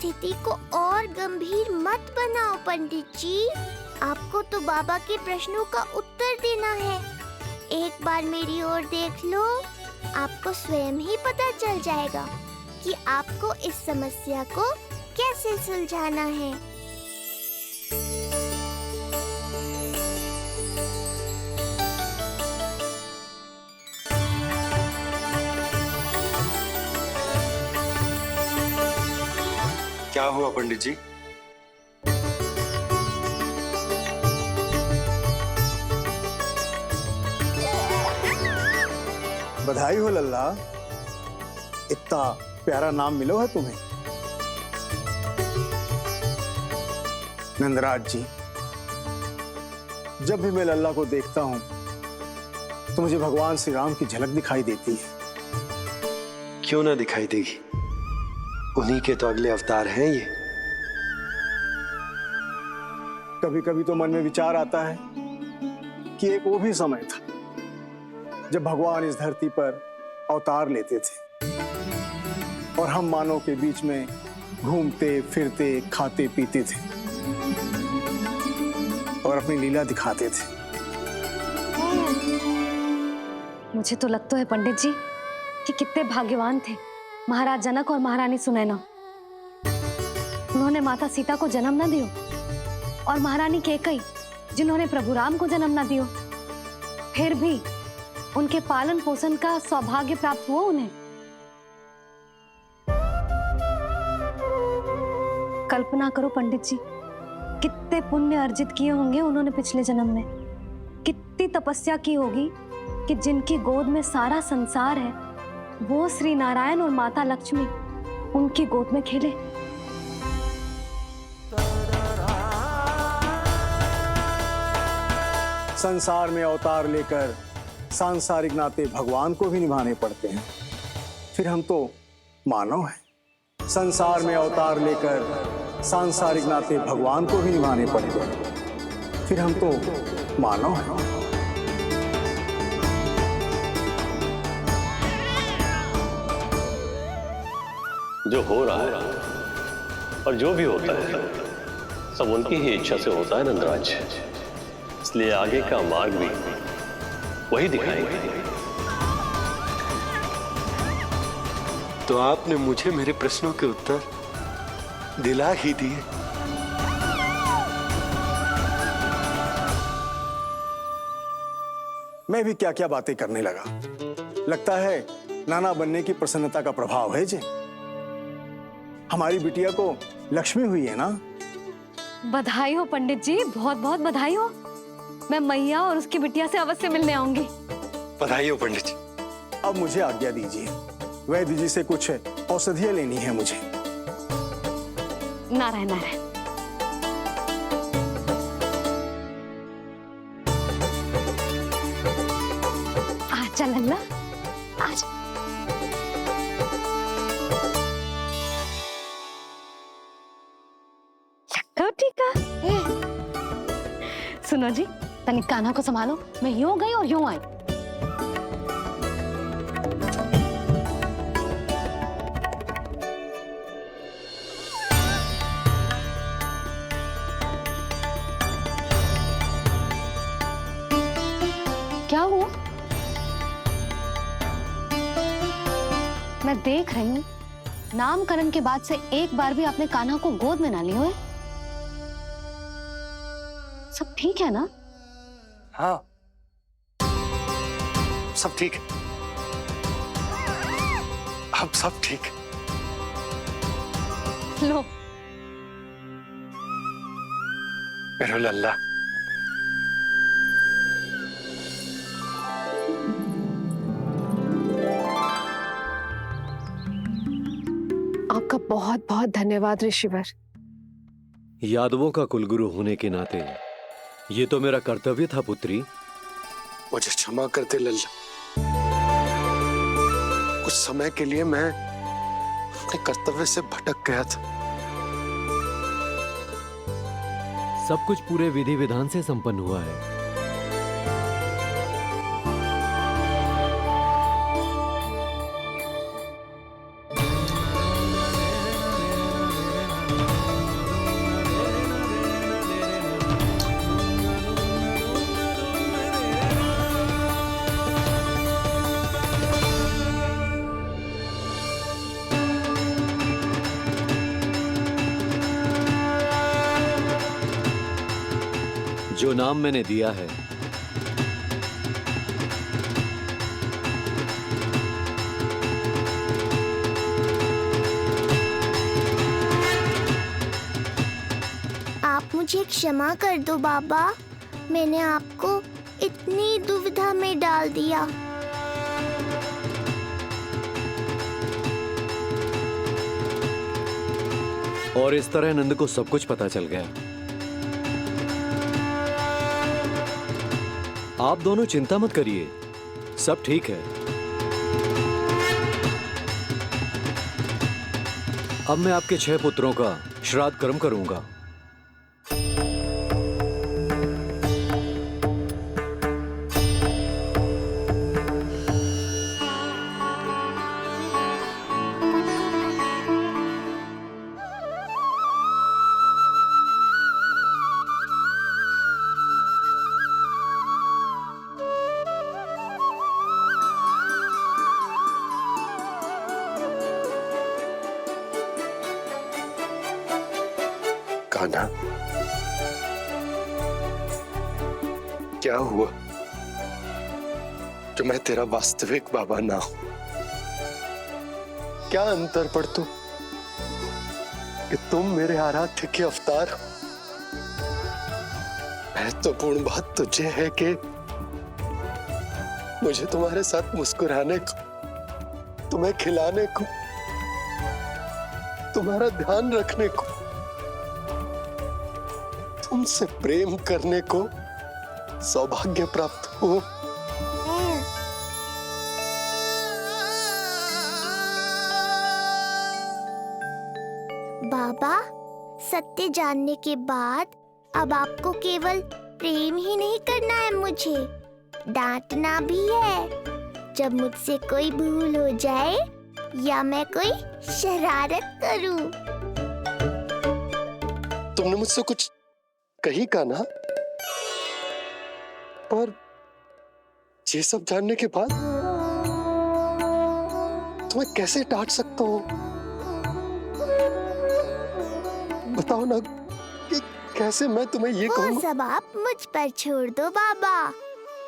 स्थिति को और गंभीर मत बनाओ पंडित जी। आपको तो बाबा के प्रश्नों का उत्तर देना है। एक बार मेरी ओर देख लो, आपको स्वयं ही पता चल जाएगा कि आपको इस समस्या को कैसे सुलझाना है। क्या हुआ पंडित जी? बधाई हो लल्ला, इतना प्यारा नाम मिलो है तुम्हें। नंदराज जी, जब भी मैं लल्ला को देखता हूं तो मुझे भगवान श्री राम की झलक दिखाई देती है। क्यों ना दिखाई देगी, उन्हीं के तो अगले अवतार हैं ये। कभी कभी तो मन में विचार आता है कि एक वो भी समय था जब भगवान इस धरती पर अवतार लेते थे और हम मानव के बीच में घूमते फिरते खाते पीते थे और अपनी लीला दिखाते थे। मुझे तो लगता है पंडित जी कि कितने भाग्यवान थे महाराज जनक और महारानी सुनैना। उन्होंने माता सीता को जन्म न दियो और महारानी कैकई जिन्होंने प्रभु राम को जन्म न दियो, फिर भी उनके पालन पोषण का सौभाग्य प्राप्त हुआ उन्हें। कल्पना करो पंडित जी, कितने पुण्य अर्जित किए होंगे उन्होंने पिछले जन्म में। कितनी तपस्या की होगी कि जिनकी गोद में सारा संसार है वो श्री नारायण और माता लक्ष्मी उनकी गोद में खेले। संसार में अवतार लेकर सांसारिक नाते भगवान को भी निभाने पड़ते हैं, फिर हम तो मानव हैं। संसार में अवतार लेकर सांसारिक नाते भगवान को भी निभाने पड़ते हैं, फिर हम तो मानव हैं। जो हो रहा है और जो भी होता है सब उनकी ही इच्छा से होता है नंदराज, इसलिए आगे का मार्ग भी वही दिखाएंगे। तो आपने मुझे मेरे प्रश्नों के उत्तर दिला ही दिए। मैं भी क्या क्या बातें करने लगा। लगता है नाना बनने की प्रसन्नता का प्रभाव है जी। हमारी बिटिया को लक्ष्मी हुई है ना। बधाई हो पंडित जी, बहुत बहुत बधाई हो। मैं मैया और उसकी बिटिया से अवश्य मिलने आऊंगी। बधाई हो पंडित जी। अब मुझे आज्ञा दीजिए, वैद्य जी से कुछ औषधियां लेनी है मुझे। नारायण नारायण। आजा लल्ला, आजा। लगा टीका। सुनो जी, तनिक कान्हा को संभालो, मैं यूं गई और यूं आई। क्या हुआ? मैं देख रही हूं नामकरण के बाद से एक बार भी आपने कान्हा को गोद में ना लिया है। सब ठीक है ना? हाँ, सब ठीक है। अब सब ठीक। लो मेरा लल्ला। आपका बहुत बहुत धन्यवाद ऋषिवर। यादवों का कुलगुरु होने के नाते ये तो मेरा कर्तव्य था पुत्री। मुझे क्षमा कर दे लल्ला, कुछ समय के लिए मैं अपने कर्तव्य से भटक गया था। सब कुछ पूरे विधि विधान से संपन्न हुआ है। जो नाम मैंने दिया है आप मुझे क्षमा कर दो बाबा, मैंने आपको इतनी दुविधा में डाल दिया। और इस तरह नंद को सब कुछ पता चल गया। आप दोनों चिंता मत करिए, सब ठीक है। अब मैं आपके 6 पुत्रों का श्राद्ध कर्म करूंगा। कान्हा, क्या हुआ जो मैं तेरा वास्तविक बाबा ना हूं? क्या अंतर पड़ तू कि तुम मेरे आराध्य के अवतार हो? महत्वपूर्ण बात तुझे है कि मुझे तुम्हारे साथ मुस्कुराने को, तुम्हें खिलाने को, तुम्हारा ध्यान रखने को, तुमसे प्रेम करने को सौभाग्य प्राप्त हो। बाबा, सत्य जानने के बाद अब आपको केवल प्रेम ही नहीं करना है, मुझे डांटना भी है जब मुझसे कोई भूल हो जाए या मैं कोई शरारत करूं। तुमने मुझसे कुछ कही कान्हा, पर ये सब जानने के बाद तुम्हें कैसे डांट सकता हूं? बताओ ना कि कैसे मैं तुम्हें ये वो कहूंगा? सब आप मुझ पर छोड़ दो बाबा।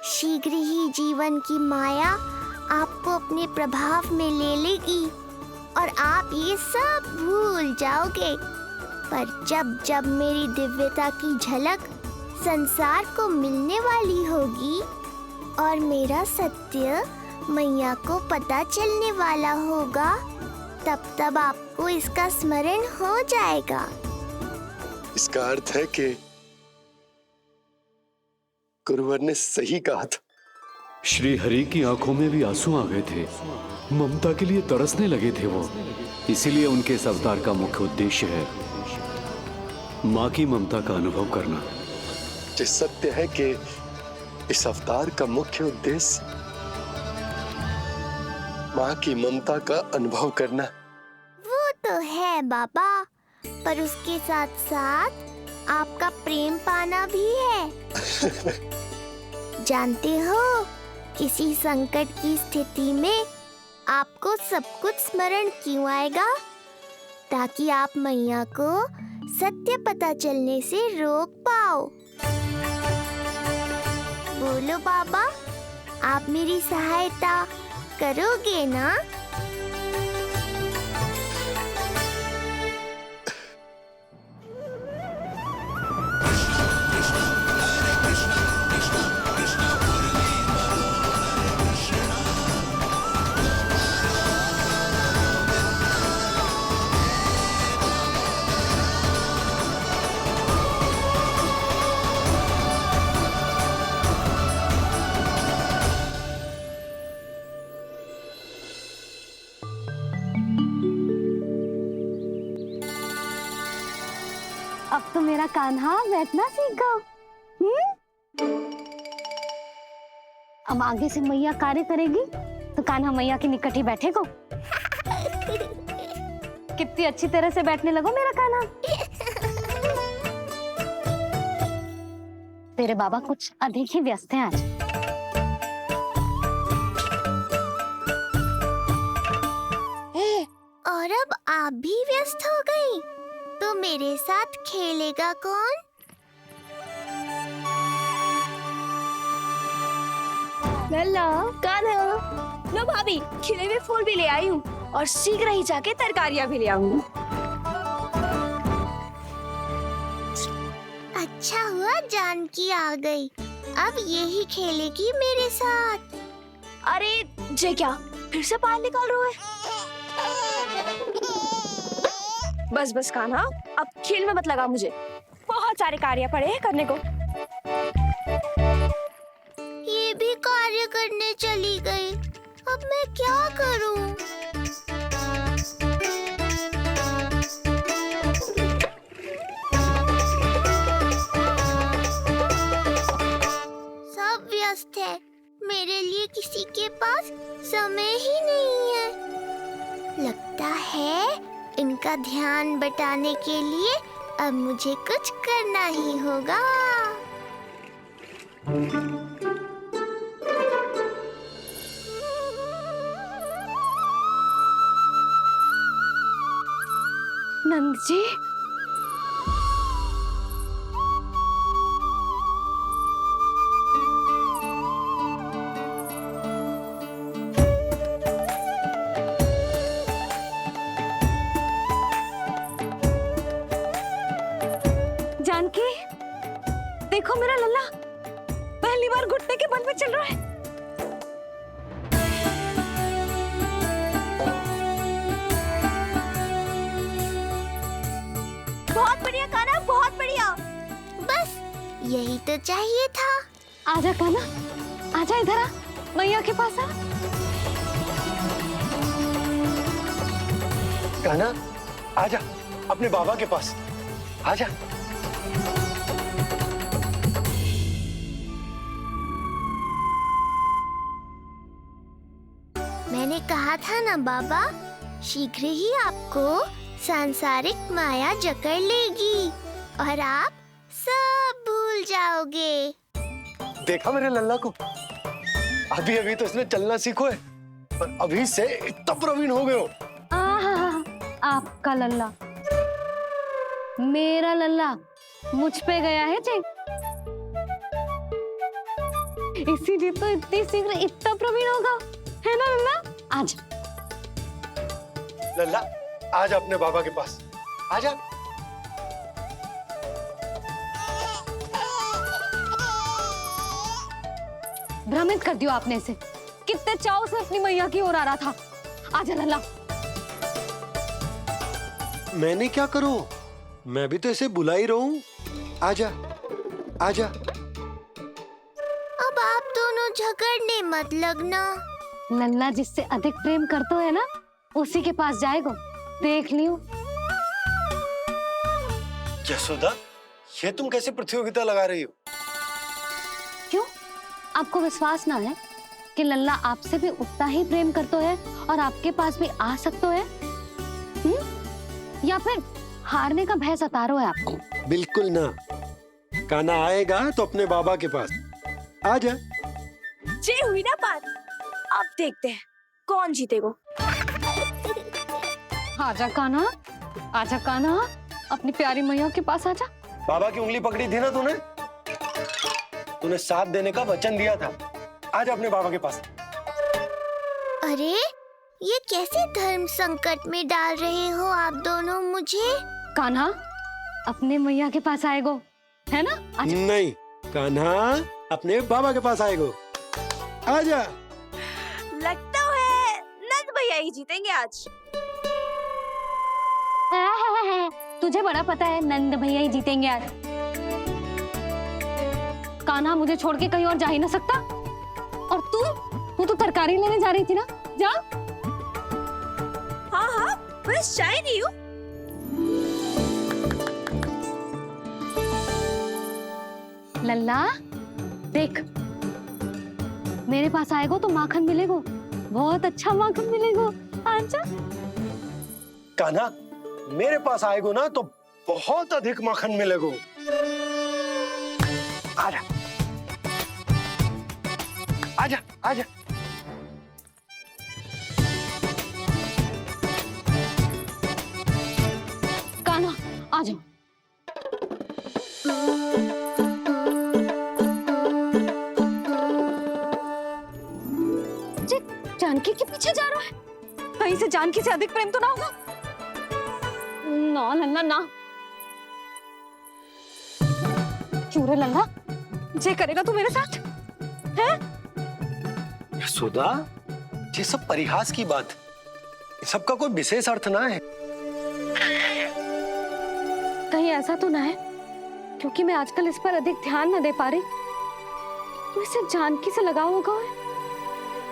शीघ्र ही जीवन की माया आपको अपने प्रभाव में ले लेगी और आप ये सब भूल जाओगे। पर जब जब मेरी दिव्यता की झलक संसार को मिलने वाली होगी और मेरा सत्य मैया को पता चलने वाला होगा, तब तब आपको इसका स्मरण हो जाएगा। इसका अर्थ है कि गुरुवर ने सही कहा था। श्री हरि की आंखों में भी आंसू आ गए थे, ममता के लिए तरसने लगे थे वो। इसीलिए उनके इस अवतार का मुख्य उद्देश्य है माँ की ममता का अनुभव करना। ये सत्य है कि इस अवतार का मुख्य उद्देश्य माँ की ममता का अनुभव करना। वो तो है बाबा, पर उसके साथ साथ आपका प्रेम पाना भी है। जानते हो, किसी संकट की स्थिति में आपको सब कुछ स्मरण क्यों आएगा? ताकि आप मैया को सत्य पता चलने से रोक पाओ। बोलो बाबा, आप मेरी सहायता करोगे ना? अब तो मेरा कान्हा बैठना सीख गया। अब आगे से मैया कार्य करेगी तो कान्हा मैया के निकट ही बैठेगा। कितनी अच्छी तरह से बैठने लगो मेरा कान्हा। तेरे बाबा कुछ अधिक ही व्यस्त हैं आज। और अब आप भी व्यस्त हो गई, तो मेरे साथ खेलेगा कौन? लल्ला कान्हा, लो भाभी, खिले हुए फूल भी ले आई हूँ और शीघ्र ही जाके तरकारियाँ भी ले आऊंगी। अच्छा हुआ जानकी आ गई, अब यही खेलेगी मेरे साथ। अरे जे क्या फिर से पानी निकाल रहे हो? बस बस कान्हा, अब खेल में मत लगा मुझे, बहुत सारे कार्य पड़े हैं करने को। ये भी कार्य करने चली गई, अब मैं क्या करूं? सब व्यस्त है, मेरे लिए किसी के पास समय ही नहीं है। लगता है इनका ध्यान बटाने के लिए अब मुझे कुछ करना ही होगा। नंद जी, जानकी, देखो मेरा लल्ला पहली बार घुटने के बल पे चल रहा है। बहुत बढ़िया कान्हा, बहुत बढ़िया। बस यही तो चाहिए था। आजा कान्हा, आजा इधर आ, मैया के पास आ। कान्हा, आजा अपने बाबा के पास, आजा। मैंने कहा था ना बाबा, शीघ्र ही आपको सांसारिक माया जकड़ लेगी और आप सब भूल जाओगे। देखा मेरे लल्ला को, अभी अभी तो इसने चलना सीखो है, पर अभी से इतना प्रवीण हो गए हो। आपका लल्ला, मेरा लल्ला मुझ पे गया है जी, इसीलिए तो इतनी शीघ्र इतना प्रवीण होगा, है ना लल्ला? आजा लल्ला, आजा अपने बाबा के पास, आजा। भ्रमित कर दियो आपने इसे, कितने चाव से अपनी मैया की ओर आ रहा था। आजा लल्ला। मैंने क्या करूं, मैं भी तो इसे बुला ही रहा हूं। आजा, आजा। अब आप दोनों झगड़ने मत लगना। लल्ला जिससे अधिक प्रेम करते है ना, उसी के पास जाएगो, देख लियो। यशोदा, ये तुम कैसे प्रतियोगिता लगा रही हो? क्यों, आपको विश्वास ना है कि लल्ला आपसे भी उतना ही प्रेम करता है और आपके पास भी आ सकता है? या फिर हारने का भय सता रहा है आपको? बिल्कुल ना, कान्हा आएगा तो अपने बाबा के पास, आजा। जे हुई ना बात, अब देखते हैं कौन जीतेगा। आजा कान्हा, आजा कान्हा, अपनी प्यारी मैया के पास आजा। बाबा की उंगली पकड़ी थी ना तूने, तूने साथ देने का वचन दिया था। आजा अपने बाबा के पास। अरे ये कैसे धर्म संकट में डाल रहे हो आप दोनों मुझे? कान्हा अपने मैया के पास आएगो, है ना? आजा। नहीं, कान्हा अपने बाबा के पास आएगो, आजा। लगता है नंद भैया ही जीतेंगे आज। तुझे बड़ा पता है नंद भैया ही जीतेंगे आज। कान्हा मुझे छोड़ के कहीं और जा ही ना सकता। और तू तो तरकारी लेने जा रही थी ना, जा। हाँ हाँ, बस जा ही रही हूँ। लल्ला देख, मेरे पास आएगो तो माखन मिलेगो, बहुत अच्छा माखन मिलेगो। आजा। कान्हा मेरे पास आएगो ना तो बहुत अधिक माखन मिलेगो, आजा, आजा, आजा। कान्हा आ जाओ। जानकी के पीछे जा रहा है? कहीं से जानकी से अधिक प्रेम तो ना होगा? ना लल्ला ना। क्यों रे लल्ला, ये करेगा तू मेरे साथ? हैं? सुधा, ये सब परिहास की बात, सबका कोई विशेष अर्थ ना है। कहीं ऐसा तो ना है क्योंकि मैं आजकल इस पर अधिक ध्यान न दे पा रही तो इसे जानकी से लगाव होगा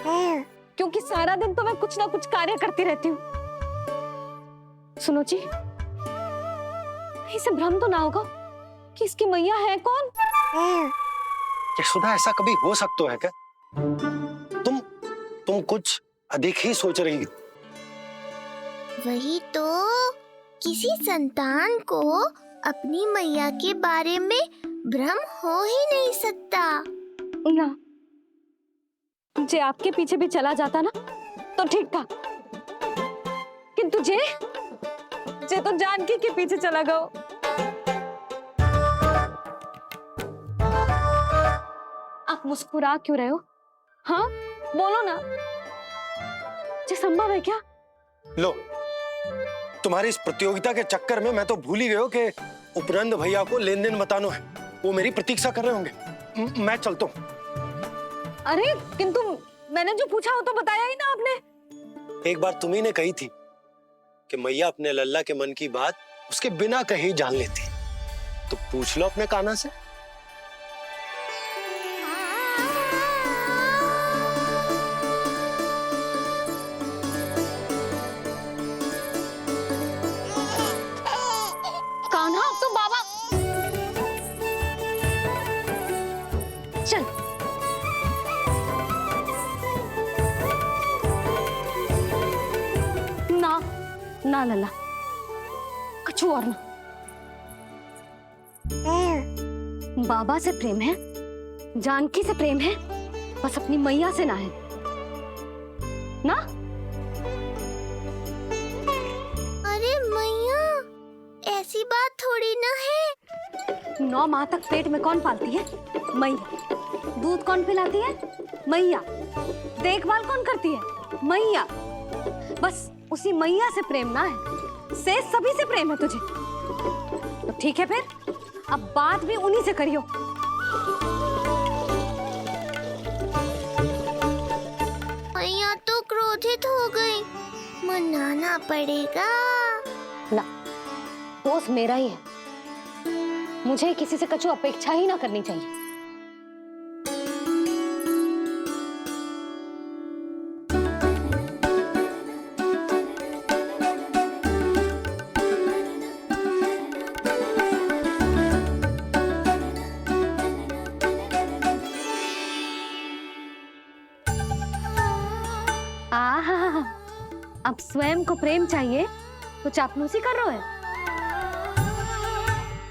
है? क्योंकि सारा दिन तो मैं कुछ ना कुछ कार्य करती रहती हूँ। सुनो जी, इसे भ्रम तो ना होगा कि इसकी मैया है कौन? सुधा, ऐसा कभी हो सकता है क्या? तुम कुछ अधिक ही सोच रही हो। वही तो, किसी संतान को अपनी मैया के बारे में भ्रम हो ही नहीं सकता। ना, जे आपके पीछे भी चला जाता ना तो ठीक था, किंतु जे तो जानकी के पीछे चला गया। आप मुस्कुरा क्यों रहे हो? हाँ बोलो ना, ये संभव है क्या? लो, तुम्हारी इस प्रतियोगिता के चक्कर में मैं तो भूल ही गया कि उपनंद भैया को लेन देन बताना है। वो मेरी प्रतीक्षा कर रहे होंगे। मैं चलता हूँ। अरे किंतु मैंने जो पूछा वो तो बताया ही ना आपने। एक बार तुम्ही ने कही थी कि मैया अपने लल्ला के मन की बात उसके बिना कहे ही जान लेती, तो पूछ लो अपने कान्हा से। कान्हा, अब तो बाबा चल। ना ना लल्ला, कुछ और ना। बाबा से प्रेम है, जानकी से प्रेम है, बस अपनी मैया से ना है ना। अरे मैया, ऐसी बात थोड़ी ना है। 9 माह तक पेट में कौन पालती है? मैया। दूध कौन पिलाती है? मैया। देखभाल कौन करती है? मैया। बस उसी मैया से प्रेम ना है, से सभी से प्रेम है तुझे। तो ठीक है फिर, अब बात भी उन्हीं से करियो। मैया तो क्रोधित हो गई, मनाना पड़ेगा। ना, दोस्त मेरा ही है, मुझे किसी से कछु अपेक्षा ही ना करनी चाहिए। आहा, अब स्वयं को प्रेम चाहिए तो चापलूसी कर रहे हो?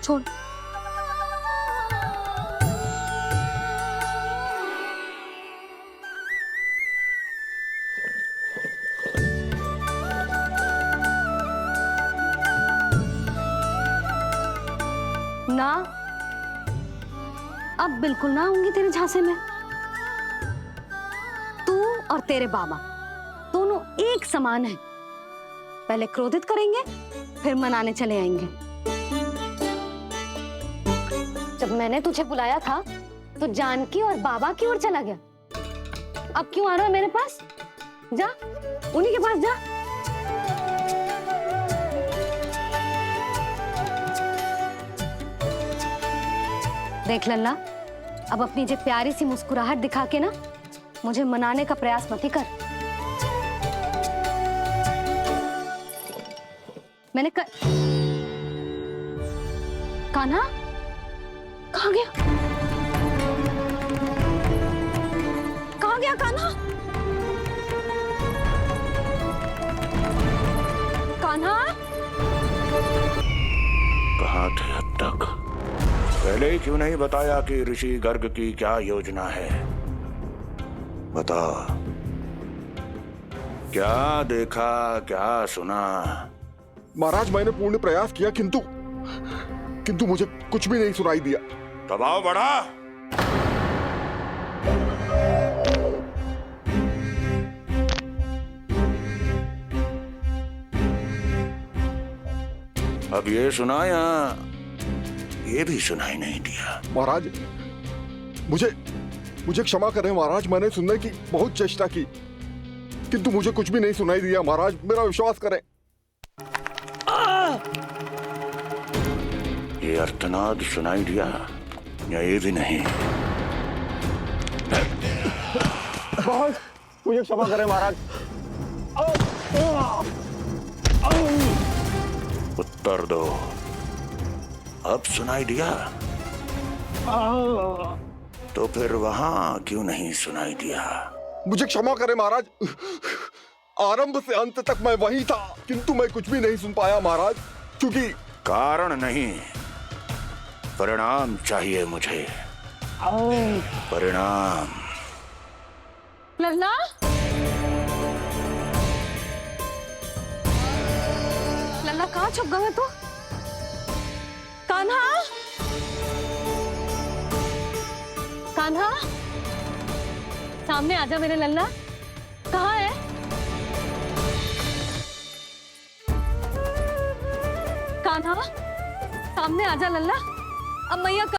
छोड़। ना, अब बिल्कुल ना आऊंगी तेरे झांसे में। तू और तेरे बाबा दोनों एक समान हैं। पहले क्रोधित करेंगे, फिर मनाने चले आएंगे। जब मैंने तुझे बुलाया था तो जानकी और बाबा की ओर चला गया। अब क्यों आ रहा है मेरे पास? जा, उन्हीं के पास जा। देख लल्ला, अब अपनी जे प्यारी सी मुस्कुराहट दिखा के ना मुझे मनाने का प्रयास मत ही कर। मैंने कान्हा कहाँ गया? कहाँ गया कान्हा? कान्हा, कहाँ थे अब तक? पहले ही क्यों नहीं बताया कि ऋषि गर्ग की क्या योजना है? बता, क्या देखा, क्या सुना? महाराज, मैंने पूर्ण प्रयास किया किंतु मुझे कुछ भी नहीं सुनाई दिया। दबाव बढ़ा। अब ये सुना या ये भी सुनाई नहीं दिया? महाराज, मुझे क्षमा करें महाराज, मैंने सुनने की बहुत चेष्टा की किंतु मुझे कुछ भी नहीं सुनाई दिया। महाराज मेरा विश्वास करें। ये अर्थनाद सुनाई दिया या ये भी नहीं? महाराज मुझे क्षमा करें महाराज। उत्तर दो, अब सुनाई दिया? तो फिर वहां क्यों नहीं सुनाई दिया? मुझे क्षमा करें महाराज, आरंभ से अंत तक मैं वही था किंतु मैं कुछ भी नहीं सुन पाया महाराज, क्योंकि कारण नहीं, परिणाम चाहिए मुझे। परिणाम। लल्ला, लल्ला कहाँ छुप गया तू? कान्हा, कान्हा, सामने आजा मेरे लल्ला। कहाँ है? कान्हा, सामने आजा लल्ला। अब मैया